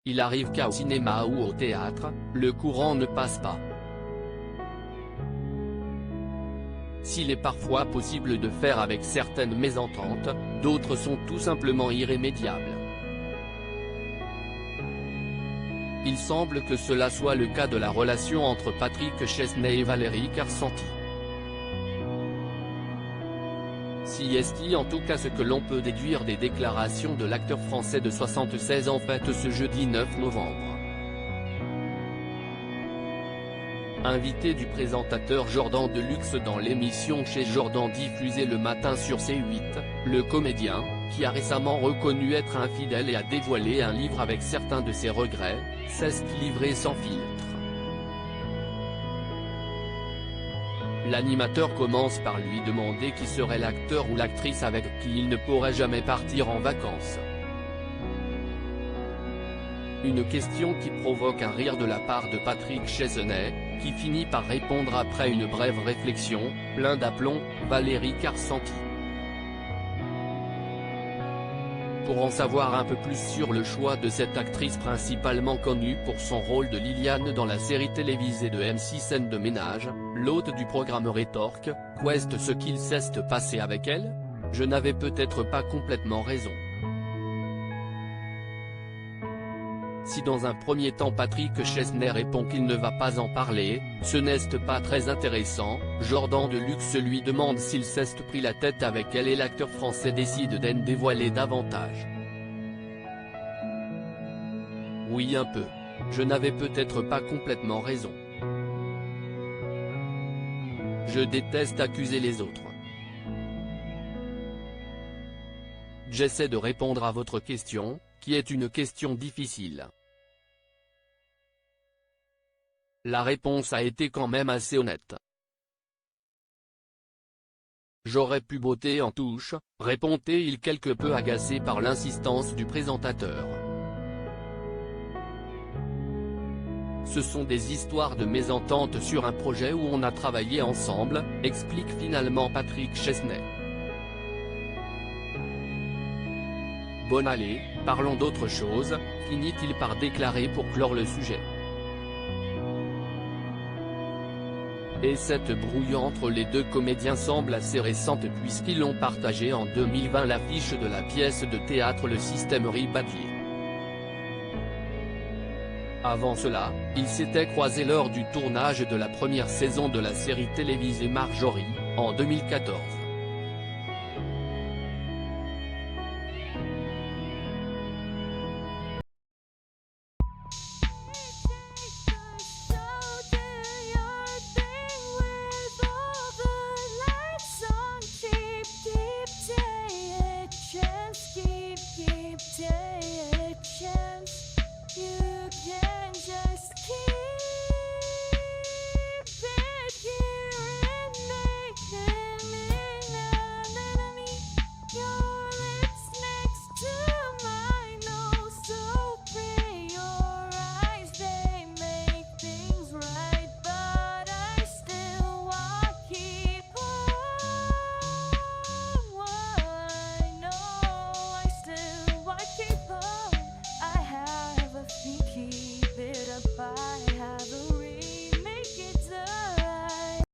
Il arrive qu'au cinéma ou au théâtre, le courant ne passe pas. S'il est parfois possible de faire avec certaines mésententes, d'autres sont tout simplement irrémédiables. Il semble que cela soit le cas de la relation entre Patrick Chesney et Valérie Carcenti. Si est en tout cas ce que l'on peut déduire des déclarations de l'acteur français de 76 ans faites ce jeudi 9 novembre. Invité du présentateur Jordan Deluxe dans l'émission Chez Jordan diffusée le matin sur C8, le comédien, qui a récemment reconnu être infidèle et a dévoilé un livre avec certains de ses regrets, s'est livré sans filtre. L'animateur commence par lui demander qui serait l'acteur ou l'actrice avec qui il ne pourrait jamais partir en vacances. Une question qui provoque un rire de la part de Patrick Chesney, qui finit par répondre après une brève réflexion, plein d'aplomb, Valérie Carcenti. Pour en savoir un peu plus sur le choix de cette actrice principalement connue pour son rôle de Liliane dans la série télévisée de M6 Scène de ménage, l'hôte du programme rétorque, qu'est-ce ce qu'il s'est passé avec elle? Je n'avais peut-être pas complètement raison. Si dans un premier temps Patrick Chesney répond qu'il ne va pas en parler, ce n'est pas très intéressant, Jordan Deluxe lui demande s'il s'est pris la tête avec elle et l'acteur français décide d'en dévoiler davantage. Oui un peu. Je n'avais peut-être pas complètement raison. Je déteste accuser les autres. J'essaie de répondre à votre question, qui est une question difficile. La réponse a été quand même assez honnête. J'aurais pu botter en touche, répondait-il quelque peu agacé par l'insistance du présentateur. Ce sont des histoires de mésentente sur un projet où on a travaillé ensemble, explique finalement Patrick Chesney. Bon allez, parlons d'autre chose, finit-il par déclarer pour clore le sujet. Et cette brouille entre les deux comédiens semble assez récente puisqu'ils ont partagé en 2020 l'affiche de la pièce de théâtre Le Système Ribadier. Avant cela, ils s'étaient croisés lors du tournage de la première saison de la série télévisée Marjorie, en 2014.